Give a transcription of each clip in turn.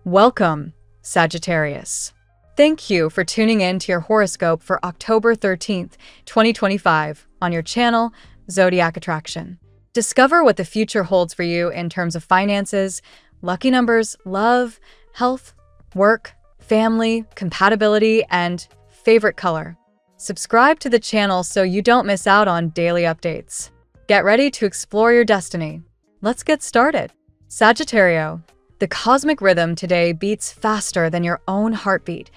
Welcome, Sagittarius. Thank you for tuning in to your horoscope for October 13th, 2025 on your channel, Zodiac Attraction. Discover what the future holds for you in terms of finances, lucky numbers, love, health, work, family, compatibility, and favorite color. Subscribe to the channel so you don't miss out on daily updates. Get ready to explore your destiny. Let's get started. Sagittario, the cosmic rhythm today beats faster than your own heartbeat,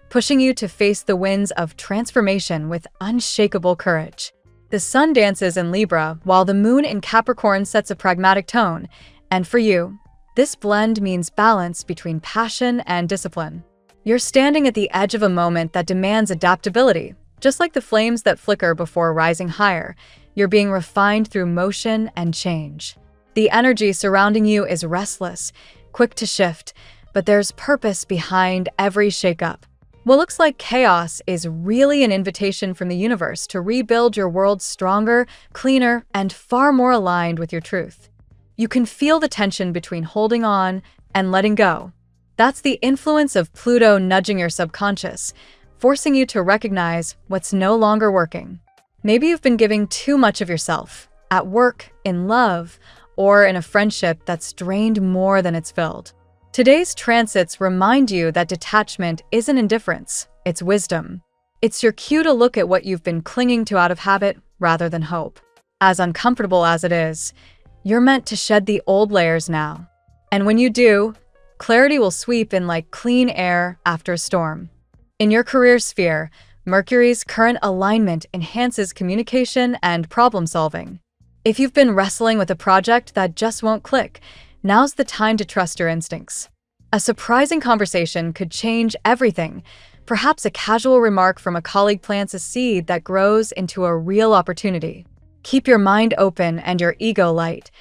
pushing you to face the winds of transformation with unshakable courage. The sun dances in Libra, while the moon in Capricorn sets a pragmatic tone, and for you, this blend means balance between passion and discipline. You're standing at the edge of a moment that demands adaptability. Just like the flames that flicker before rising higher, you're being refined through motion and change. The energy surrounding you is restless, quick to shift, but there's purpose behind every shakeup. What looks like chaos is really an invitation from the universe to rebuild your world stronger, cleaner, and far more aligned with your truth. You can feel the tension between holding on and letting go. That's the influence of Pluto nudging your subconscious, forcing you to recognize what's no longer working. Maybe you've been giving too much of yourself, at work, in love, or in a friendship that's drained more than it's filled. Today's transits remind you that detachment isn't indifference, it's wisdom. It's your cue to look at what you've been clinging to out of habit rather than hope. As uncomfortable as it is, you're meant to shed the old layers now. And when you do, clarity will sweep in like clean air after a storm. In your career sphere, Mercury's current alignment enhances communication and problem solving. If you've been wrestling with a project that just won't click, now's the time to trust your instincts. A surprising conversation could change everything. Perhaps a casual remark from a colleague plants a seed that grows into a real opportunity. Keep your mind open and your ego light.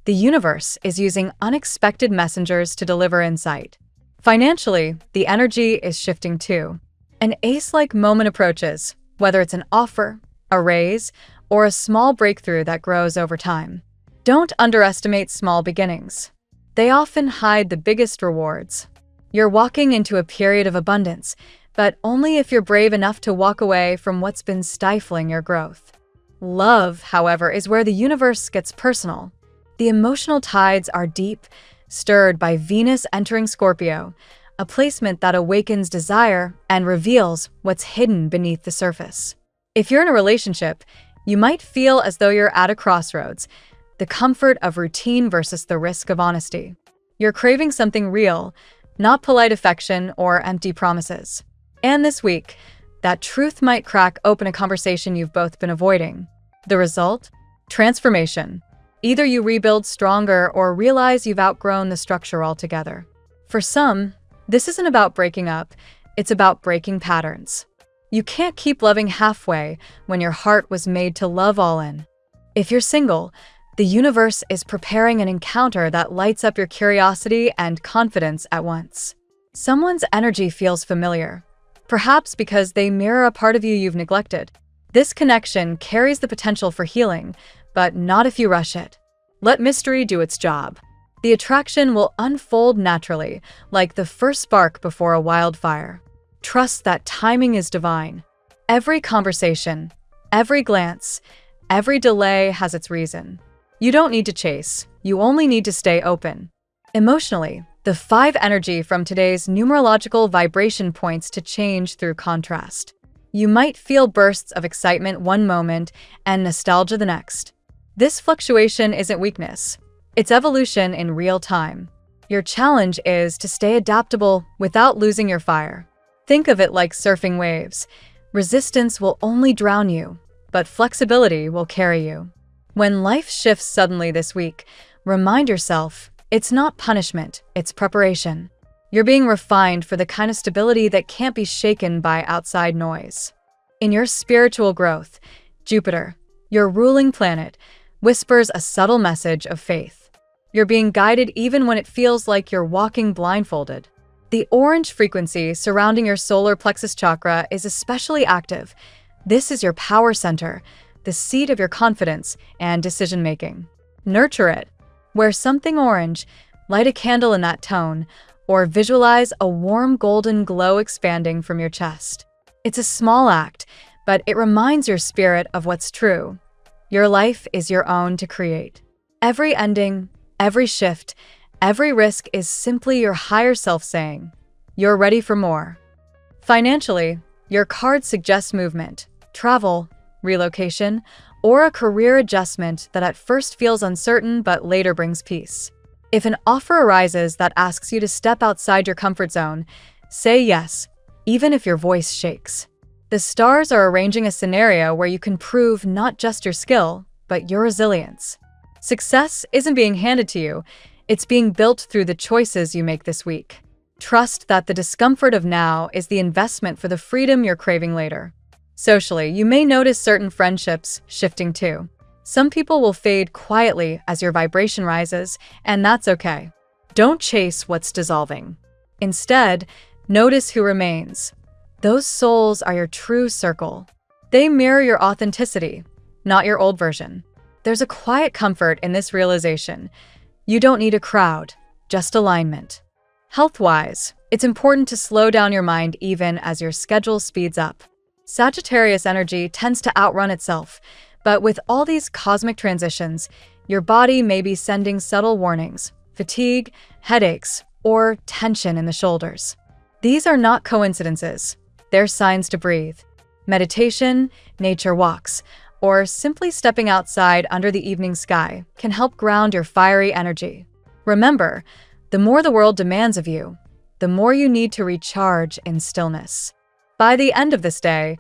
The universe is using unexpected messengers to deliver insight. Financially, the energy is shifting too. An ace-like moment approaches, whether it's an offer, a raise, or a small breakthrough that grows over time. Don't underestimate small beginnings. They often hide the biggest rewards. You're walking into a period of abundance, but only if you're brave enough to walk away from what's been stifling your growth. Love, however, is where the universe gets personal. The emotional tides are deep, stirred by Venus entering Scorpio, a placement that awakens desire and reveals what's hidden beneath the surface. If you're in a relationship, you might feel as though you're at a crossroads, the comfort of routine versus the risk of honesty. You're craving something real, not polite affection or empty promises. And this week, that truth might crack open a conversation you've both been avoiding. The result? Transformation. Either you rebuild stronger or realize you've outgrown the structure altogether. For some, this isn't about breaking up, it's about breaking patterns. You can't keep loving halfway when your heart was made to love all in. If you're single, the universe is preparing an encounter that lights up your curiosity and confidence at once. Someone's energy feels familiar, perhaps because they mirror a part of you you've neglected. This connection carries the potential for healing, but not if you rush it. Let mystery do its job. The attraction will unfold naturally, like the first spark before a wildfire. Trust that timing is divine. Every conversation, every glance, every delay has its reason. You don't need to chase, you only need to stay open. Emotionally, the 5 energy from today's numerological vibration points to change through contrast. You might feel bursts of excitement one moment and nostalgia the next. This fluctuation isn't weakness. It's evolution in real time. Your challenge is to stay adaptable without losing your fire. Think of it like surfing waves. Resistance will only drown you, but flexibility will carry you. When life shifts suddenly this week, remind yourself, it's not punishment, it's preparation. You're being refined for the kind of stability that can't be shaken by outside noise. In your spiritual growth, Jupiter, your ruling planet, whispers a subtle message of faith. You're being guided even when it feels like you're walking blindfolded. The orange frequency surrounding your solar plexus chakra is especially active. This is your power center, the seat of your confidence and decision-making. Nurture it. Wear something orange, light a candle in that tone, or visualize a warm golden glow expanding from your chest. It's a small act, but it reminds your spirit of what's true. Your life is your own to create. Every ending, every shift, every risk is simply your higher self saying, "You're ready for more." Financially, your card suggests movement, travel, relocation, or a career adjustment that at first feels uncertain but later brings peace. If an offer arises that asks you to step outside your comfort zone, say yes, even if your voice shakes. The stars are arranging a scenario where you can prove not just your skill, but your resilience. Success isn't being handed to you, it's being built through the choices you make this week. Trust that the discomfort of now is the investment for the freedom you're craving later. Socially, you may notice certain friendships shifting too. Some people will fade quietly as your vibration rises, and that's okay. Don't chase what's dissolving. Instead, notice who remains. Those souls are your true circle. They mirror your authenticity, not your old version. There's a quiet comfort in this realization. You don't need a crowd, just alignment. Health-wise, it's important to slow down your mind even as your schedule speeds up. Sagittarius energy tends to outrun itself, but with all these cosmic transitions, your body may be sending subtle warnings, fatigue, headaches, or tension in the shoulders. These are not coincidences. They're signs to breathe. Meditation, nature walks, or simply stepping outside under the evening sky can help ground your fiery energy. Remember, the more the world demands of you, the more you need to recharge in stillness. By the end of this day,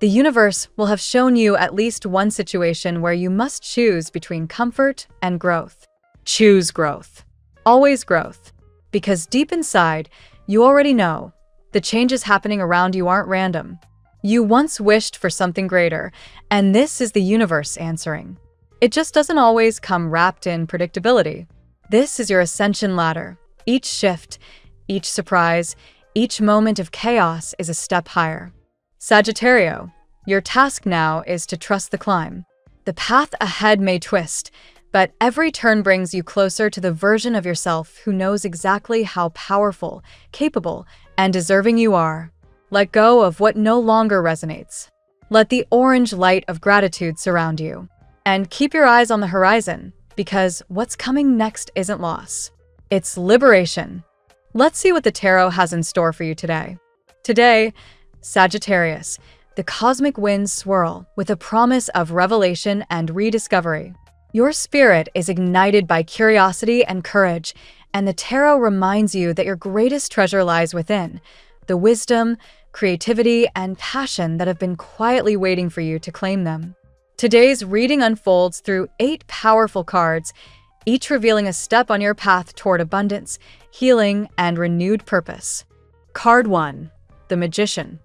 the universe will have shown you at least one situation where you must choose between comfort and growth. Choose growth. Always growth. Because deep inside, you already know the changes happening around you aren't random. You once wished for something greater, and this is the universe answering. It just doesn't always come wrapped in predictability. This is your ascension ladder. Each shift, each surprise, each moment of chaos is a step higher. Sagittario, your task now is to trust the climb. The path ahead may twist, but every turn brings you closer to the version of yourself who knows exactly how powerful, capable, and deserving you are. Let go of what no longer resonates. Let the orange light of gratitude surround you. And keep your eyes on the horizon, because what's coming next isn't loss. It's liberation. Let's see what the tarot has in store for you today. Today, Sagittarius, the cosmic winds swirl with a promise of revelation and rediscovery. Your spirit is ignited by curiosity and courage, and the tarot reminds you that your greatest treasure lies within, the wisdom, creativity, and passion that have been quietly waiting for you to claim them. Today's reading unfolds through 8 powerful cards, each revealing a step on your path toward abundance, healing, and renewed purpose. Card 1, the Magician.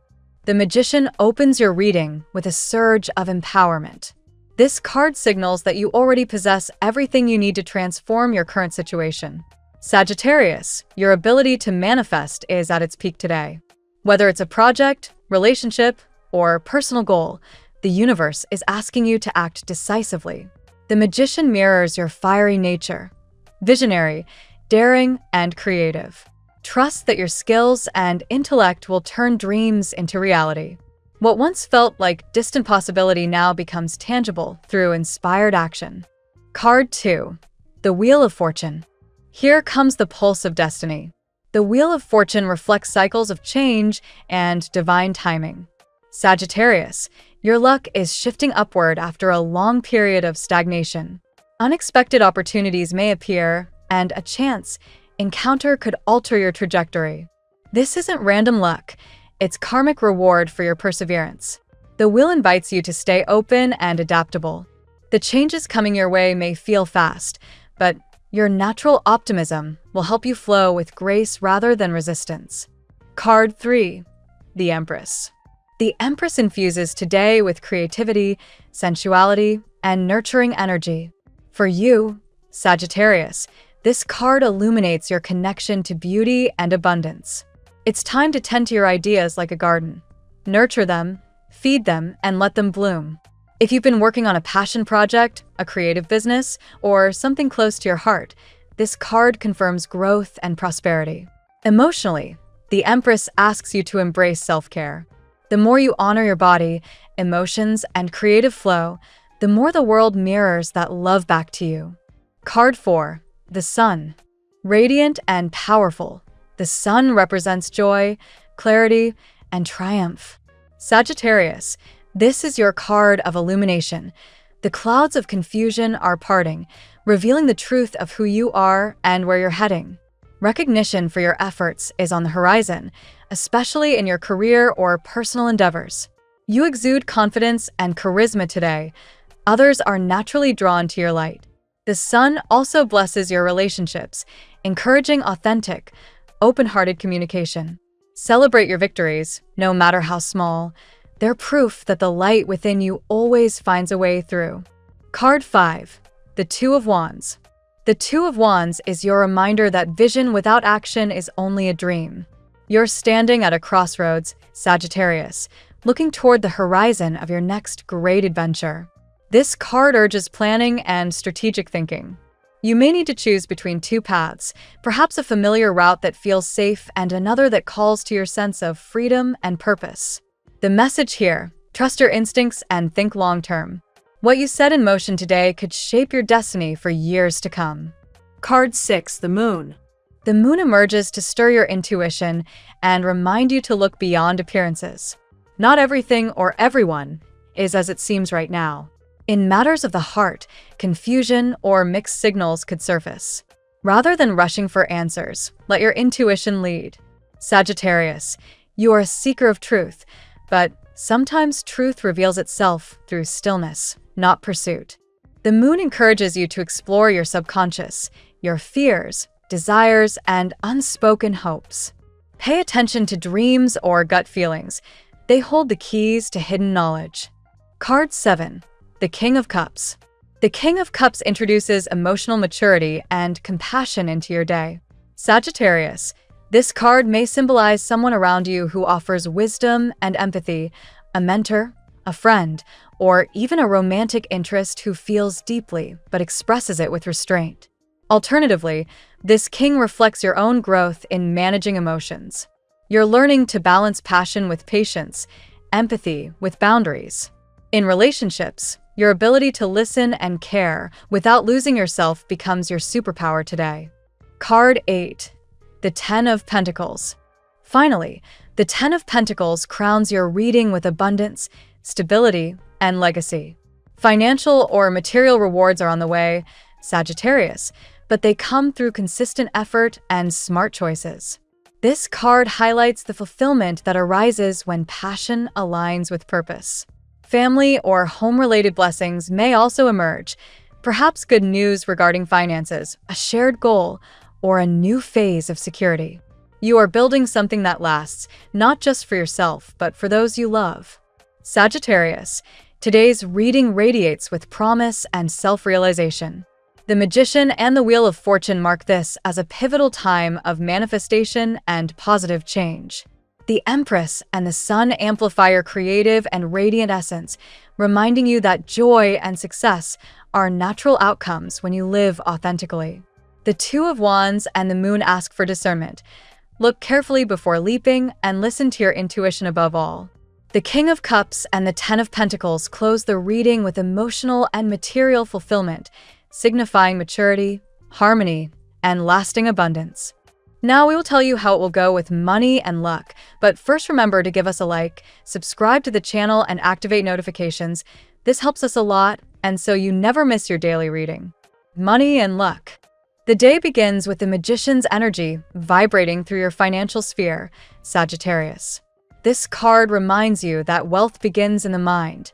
The Magician opens your reading with a surge of empowerment. This card signals that you already possess everything you need to transform your current situation. Sagittarius, your ability to manifest is at its peak today. Whether it's a project, relationship, or personal goal, the universe is asking you to act decisively. The Magician mirrors your fiery nature, visionary, daring, and creative. Trust that your skills and intellect will turn dreams into reality. What once felt like distant possibility now becomes tangible through inspired action. Card 2, the Wheel of Fortune. Here comes the pulse of destiny. The Wheel of Fortune reflects cycles of change and divine timing. Sagittarius, your luck is shifting upward after a long period of stagnation. Unexpected opportunities may appear, and a chance encounter could alter your trajectory. This isn't random luck, it's karmic reward for your perseverance. The wheel invites you to stay open and adaptable. The changes coming your way may feel fast, but your natural optimism will help you flow with grace rather than resistance. Card 3, the Empress. The Empress infuses today with creativity, sensuality, and nurturing energy. For you, Sagittarius, this card illuminates your connection to beauty and abundance. It's time to tend to your ideas like a garden. Nurture them, feed them, and let them bloom. If you've been working on a passion project, a creative business, or something close to your heart, this card confirms growth and prosperity. Emotionally, the Empress asks you to embrace self-care. The more you honor your body, emotions, and creative flow, the more the world mirrors that love back to you. Card 4. The Sun. Radiant and powerful, the Sun represents joy, clarity, and triumph. Sagittarius, this is your card of illumination. The clouds of confusion are parting, revealing the truth of who you are and where you're heading. Recognition for your efforts is on the horizon, especially in your career or personal endeavors. You exude confidence and charisma today. Others are naturally drawn to your light. The Sun also blesses your relationships, encouraging authentic, open-hearted communication. Celebrate your victories, no matter how small. They're proof that the light within you always finds a way through. Card 5. The Two of Wands. The Two of Wands is your reminder that vision without action is only a dream. You're standing at a crossroads, Sagittarius, looking toward the horizon of your next great adventure. This card urges planning and strategic thinking. You may need to choose between two paths, perhaps a familiar route that feels safe and another that calls to your sense of freedom and purpose. The message here: trust your instincts and think long-term. What you set in motion today could shape your destiny for years to come. Card 6. The Moon. The Moon emerges to stir your intuition and remind you to look beyond appearances. Not everything or everyone is as it seems right now. In matters of the heart, confusion or mixed signals could surface. Rather than rushing for answers, let your intuition lead. Sagittarius, you are a seeker of truth, but sometimes truth reveals itself through stillness, not pursuit. The Moon encourages you to explore your subconscious, your fears, desires, and unspoken hopes. Pay attention to dreams or gut feelings. They hold the keys to hidden knowledge. Card 7. The King of Cups. The King of Cups introduces emotional maturity and compassion into your day. Sagittarius, this card may symbolize someone around you who offers wisdom and empathy, a mentor, a friend, or even a romantic interest who feels deeply but expresses it with restraint. Alternatively, this king reflects your own growth in managing emotions. You're learning to balance passion with patience, empathy with boundaries. In relationships, your ability to listen and care without losing yourself becomes your superpower today. Card 8. The Ten of Pentacles. Finally, the Ten of Pentacles crowns your reading with abundance, stability, and legacy. Financial or material rewards are on the way, Sagittarius, but they come through consistent effort and smart choices. This card highlights the fulfillment that arises when passion aligns with purpose. Family or home-related blessings may also emerge, perhaps good news regarding finances, a shared goal, or a new phase of security. You are building something that lasts, not just for yourself, but for those you love. Sagittarius, today's reading radiates with promise and self-realization. The Magician and the Wheel of Fortune mark this as a pivotal time of manifestation and positive change. The Empress and the Sun amplify your creative and radiant essence, reminding you that joy and success are natural outcomes when you live authentically. The Two of Wands and the Moon ask for discernment. Look carefully before leaping and listen to your intuition above all. The King of Cups and the Ten of Pentacles close the reading with emotional and material fulfillment, signifying maturity, harmony, and lasting abundance. Now we will tell you how it will go with money and luck, but first remember to give us a like, subscribe to the channel, and activate notifications. This helps us a lot, and so you never miss your daily reading. Money and luck. The day begins with the Magician's energy vibrating through your financial sphere, Sagittarius. This card reminds you that wealth begins in the mind,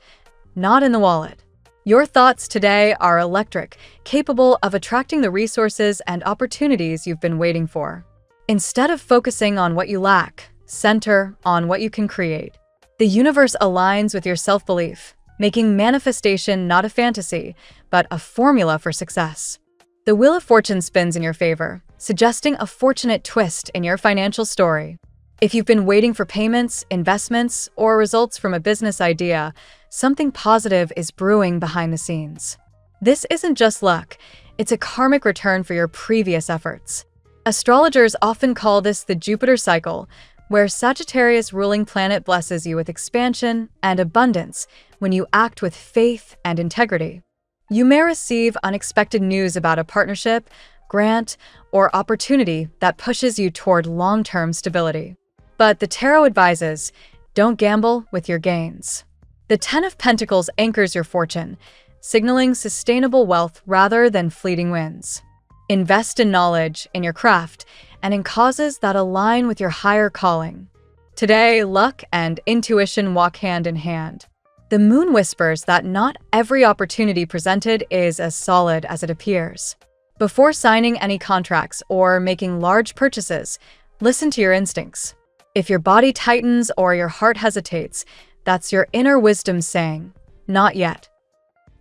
not in the wallet. Your thoughts today are electric, capable of attracting the resources and opportunities you've been waiting for. Instead of focusing on what you lack, center on what you can create. The universe aligns with your self-belief, making manifestation not a fantasy, but a formula for success. The Wheel of Fortune spins in your favor, suggesting a fortunate twist in your financial story. If you've been waiting for payments, investments, or results from a business idea, something positive is brewing behind the scenes. This isn't just luck, it's a karmic return for your previous efforts. Astrologers often call this the Jupiter cycle, where Sagittarius ruling planet blesses you with expansion and abundance when you act with faith and integrity. You may receive unexpected news about a partnership, grant, or opportunity that pushes you toward long-term stability. But the tarot advises, don't gamble with your gains. The Ten of Pentacles anchors your fortune, signaling sustainable wealth rather than fleeting wins. Invest in knowledge, in your craft, and in causes that align with your higher calling. Today, luck and intuition walk hand in hand. The moon whispers that not every opportunity presented is as solid as it appears. Before signing any contracts or making large purchases, listen to your instincts. If your body tightens or your heart hesitates, that's your inner wisdom saying, not yet.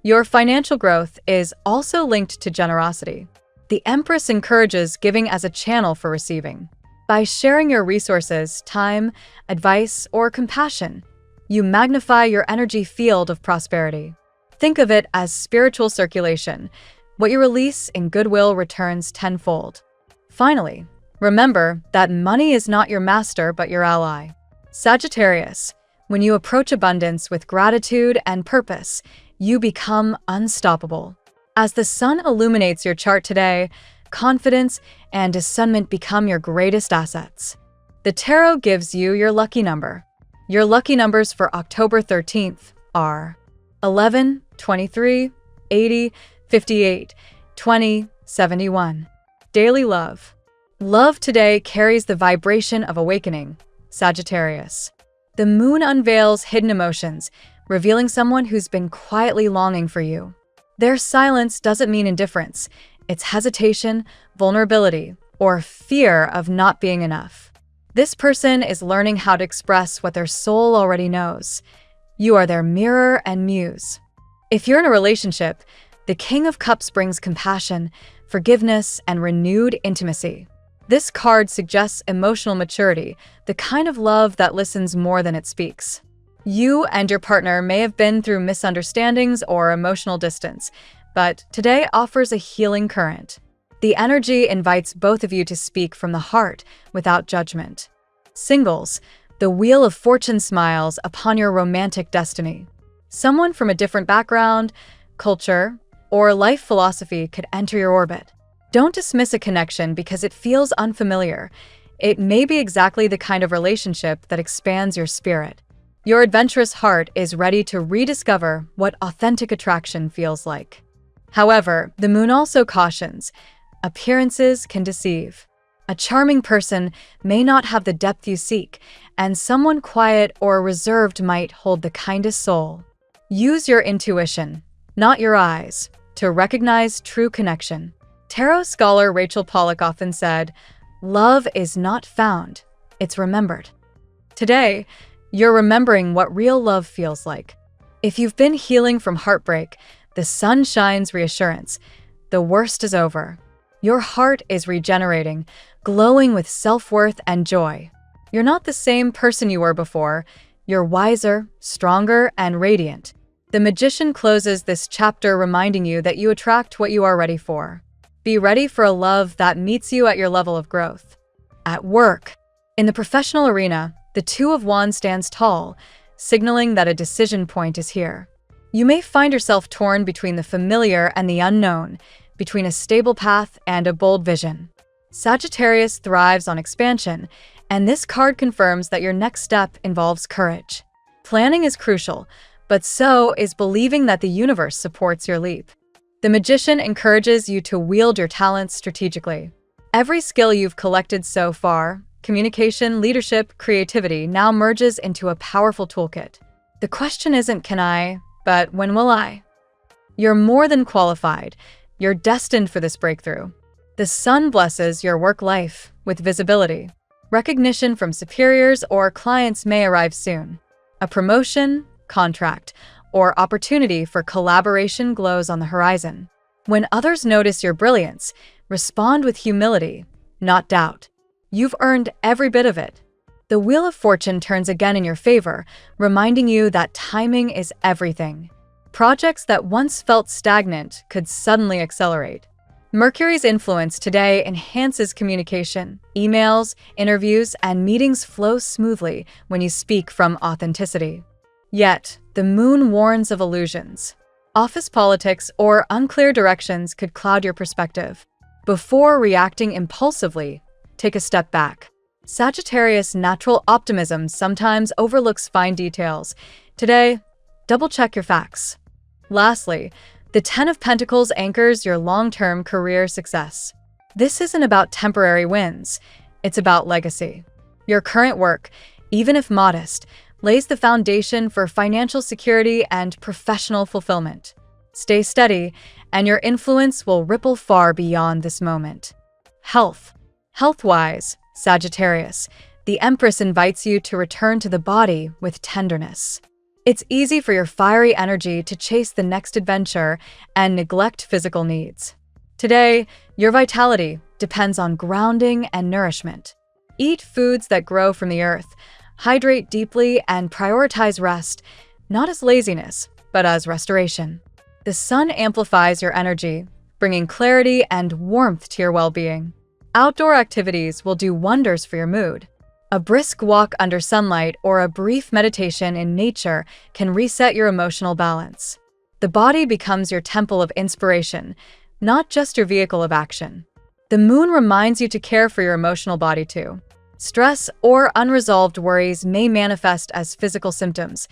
Your financial growth is also linked to generosity. The Empress encourages giving as a channel for receiving. By sharing your resources, time, advice, or compassion, you magnify your energy field of prosperity. Think of it as spiritual circulation. What you release in goodwill returns tenfold. Finally, remember that money is not your master but your ally. Sagittarius, when you approach abundance with gratitude and purpose, you become unstoppable. As the sun illuminates your chart today, confidence and discernment become your greatest assets. The tarot gives you your lucky number. Your lucky numbers for October 13th are 11, 23, 80, 58, 20, 71. Daily love. Love today carries the vibration of awakening. Sagittarius. The moon unveils hidden emotions, revealing someone who's been quietly longing for you. Their silence doesn't mean indifference. It's hesitation, vulnerability, or fear of not being enough. This person is learning how to express what their soul already knows. You are their mirror and muse. If you're in a relationship, the King of Cups brings compassion, forgiveness, and renewed intimacy. This card suggests emotional maturity, the kind of love that listens more than it speaks. You and your partner may have been through misunderstandings or emotional distance, but today offers a healing current. The energy invites both of you to speak from the heart without judgment. Singles, the Wheel of Fortune smiles upon your romantic destiny. Someone from a different background, culture, or life philosophy could enter your orbit. Don't dismiss a connection because it feels unfamiliar. It may be exactly the kind of relationship that expands your spirit. Your adventurous heart is ready to rediscover what authentic attraction feels like. However, the moon also cautions, appearances can deceive. A charming person may not have the depth you seek, and someone quiet or reserved might hold the kindest soul. Use your intuition, not your eyes, to recognize true connection. Tarot scholar Rachel Pollack often said, "Love is not found, it's remembered." Today, you're remembering what real love feels like. If you've been healing from heartbreak, the sun shines reassurance. The worst is over. Your heart is regenerating, glowing with self-worth and joy. You're not the same person you were before. You're wiser, stronger, and radiant. The Magician closes this chapter reminding you that you attract what you are ready for. Be ready for a love that meets you at your level of growth. At work, in the professional arena, the Two of Wands stands tall, signaling that a decision point is here. You may find yourself torn between the familiar and the unknown, between a stable path and a bold vision. Sagittarius thrives on expansion, and this card confirms that your next step involves courage. Planning is crucial, but so is believing that the universe supports your leap. The Magician encourages you to wield your talents strategically. Every skill you've collected so far, communication, leadership, creativity, now merges into a powerful toolkit. The question isn't can I, but when will I? You're more than qualified. You're destined for this breakthrough. The sun blesses your work life with visibility. Recognition from superiors or clients may arrive soon. A promotion, contract, or opportunity for collaboration glows on the horizon. When others notice your brilliance, respond with humility, not doubt. You've earned every bit of it. The Wheel of Fortune turns again in your favor, reminding you that timing is everything. Projects that once felt stagnant could suddenly accelerate. Mercury's influence today enhances communication. Emails, interviews, and meetings flow smoothly when you speak from authenticity. Yet, the moon warns of illusions. Office politics or unclear directions could cloud your perspective. Before reacting impulsively, take a step back. Sagittarius' natural optimism sometimes overlooks fine details. Today, double-check your facts. Lastly, the Ten of Pentacles anchors your long-term career success. This isn't about temporary wins, it's about legacy. Your current work, even if modest, lays the foundation for financial security and professional fulfillment. Stay steady, and your influence will ripple far beyond this moment. Health. Health-wise, Sagittarius, the Empress invites you to return to the body with tenderness. It's easy for your fiery energy to chase the next adventure and neglect physical needs. Today, your vitality depends on grounding and nourishment. Eat foods that grow from the earth, hydrate deeply, and prioritize rest, not as laziness, but as restoration. The sun amplifies your energy, bringing clarity and warmth to your well-being. Outdoor activities will do wonders for your mood. A brisk walk under sunlight or a brief meditation in nature can reset your emotional balance. The body becomes your temple of inspiration, not just your vehicle of action. The moon reminds you to care for your emotional body too. Stress or unresolved worries may manifest as physical symptoms: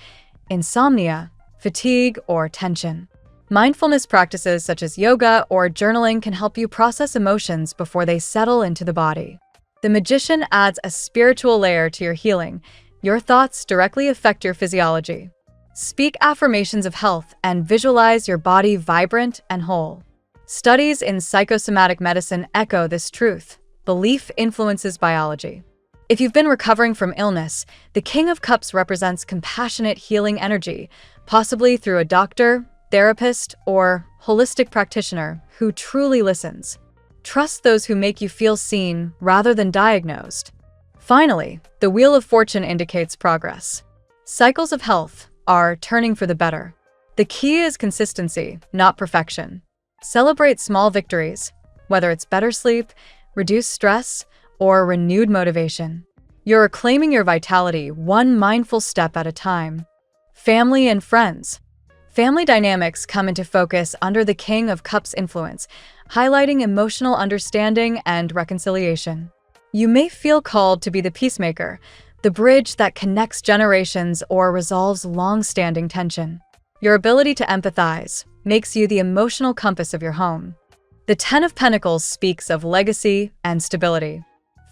insomnia, fatigue, or tension. Mindfulness practices such as yoga or journaling can help you process emotions before they settle into the body. The Magician adds a spiritual layer to your healing. Your thoughts directly affect your physiology. Speak affirmations of health and visualize your body vibrant and whole. Studies in psychosomatic medicine echo this truth. Belief influences biology. If you've been recovering from illness, the King of Cups represents compassionate healing energy, possibly through a doctor, therapist, or holistic practitioner who truly listens. Trust those who make you feel seen rather than diagnosed. Finally, the Wheel of Fortune indicates progress. Cycles of health are turning for the better. The key is consistency, not perfection. Celebrate small victories, whether it's better sleep, reduced stress, or renewed motivation. You're reclaiming your vitality one mindful step at a time. Family and friends. Family dynamics come into focus under the King of Cups influence, highlighting emotional understanding and reconciliation. You may feel called to be the peacemaker, the bridge that connects generations or resolves long-standing tension. Your ability to empathize makes you the emotional compass of your home. The Ten of Pentacles speaks of legacy and stability.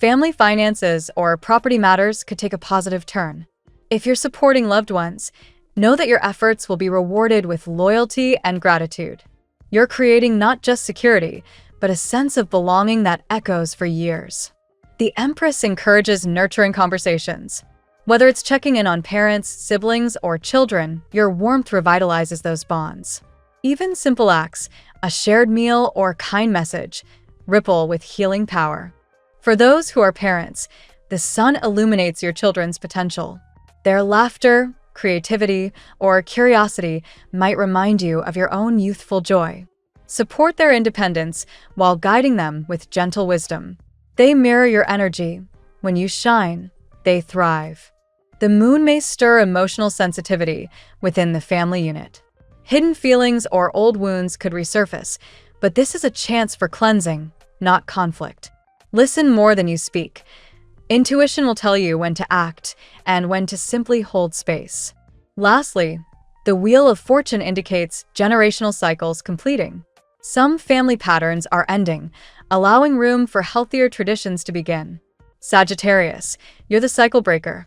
Family finances or property matters could take a positive turn. If you're supporting loved ones, know that your efforts will be rewarded with loyalty and gratitude. You're creating not just security, but a sense of belonging that echoes for years. The Empress encourages nurturing conversations. Whether it's checking in on parents, siblings, or children, your warmth revitalizes those bonds. Even simple acts, a shared meal or kind message, ripple with healing power. For those who are parents, the sun illuminates your children's potential. Their laughter, creativity, or curiosity might remind you of your own youthful joy. Support their independence while guiding them with gentle wisdom. They mirror your energy. When you shine, they thrive. The moon may stir emotional sensitivity within the family unit. Hidden feelings or old wounds could resurface, but this is a chance for cleansing, not conflict. Listen more than you speak. Intuition will tell you when to act and when to simply hold space. Lastly, the Wheel of Fortune indicates generational cycles completing. Some family patterns are ending, allowing room for healthier traditions to begin. Sagittarius, you're the cycle breaker,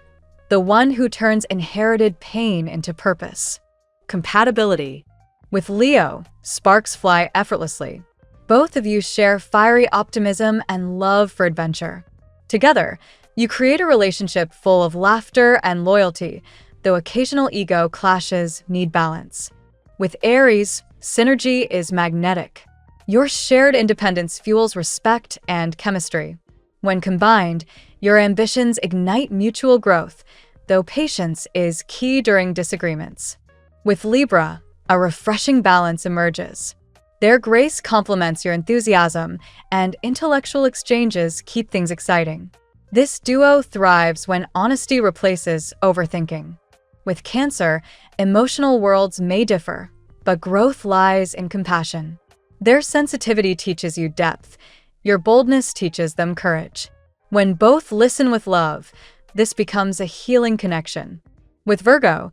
the one who turns inherited pain into purpose. Compatibility. With Leo, sparks fly effortlessly. Both of you share fiery optimism and love for adventure. Together, you create a relationship full of laughter and loyalty, though occasional ego clashes need balance. With Aries, synergy is magnetic. Your shared independence fuels respect and chemistry. When combined, your ambitions ignite mutual growth, though patience is key during disagreements. With Libra, a refreshing balance emerges. Their grace complements your enthusiasm, and intellectual exchanges keep things exciting. This duo thrives when honesty replaces overthinking. With Cancer, emotional worlds may differ, but growth lies in compassion. Their sensitivity teaches you depth. Your boldness teaches them courage. When both listen with love, this becomes a healing connection. With Virgo,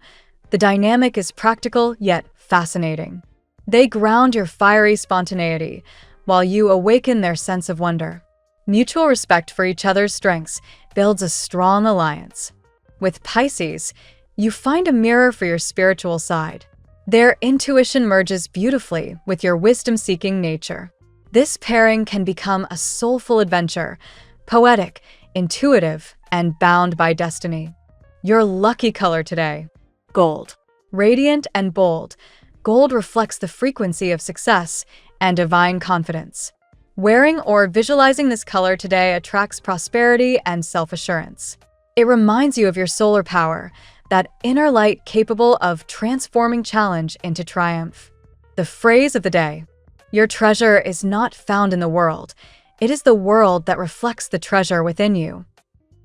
the dynamic is practical yet fascinating. They ground your fiery spontaneity, while you awaken their sense of wonder. Mutual respect for each other's strengths builds a strong alliance. With Pisces, you find a mirror for your spiritual side. Their intuition merges beautifully with your wisdom-seeking nature. This pairing can become a soulful adventure, poetic, intuitive, and bound by destiny. Your lucky color today: gold. Radiant and bold, gold reflects the frequency of success and divine confidence. Wearing or visualizing this color today attracts prosperity and self-assurance. It reminds you of your solar power, that inner light capable of transforming challenge into triumph. The phrase of the day: your treasure is not found in the world. It is the world that reflects the treasure within you.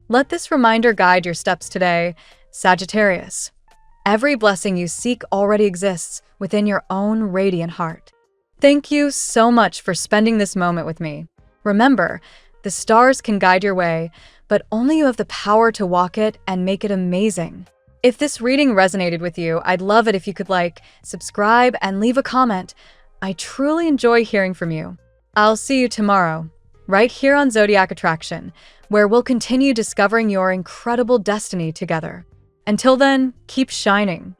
Let this reminder guide your steps today, Sagittarius. Every blessing you seek already exists within your own radiant heart. Thank you so much for spending this moment with me. Remember, the stars can guide your way, but only you have the power to walk it and make it amazing. If this reading resonated with you, I'd love it if you could like, subscribe, and leave a comment. I truly enjoy hearing from you. I'll see you tomorrow, right here on Zodiac Attraction, where we'll continue discovering your incredible destiny together. Until then, keep shining.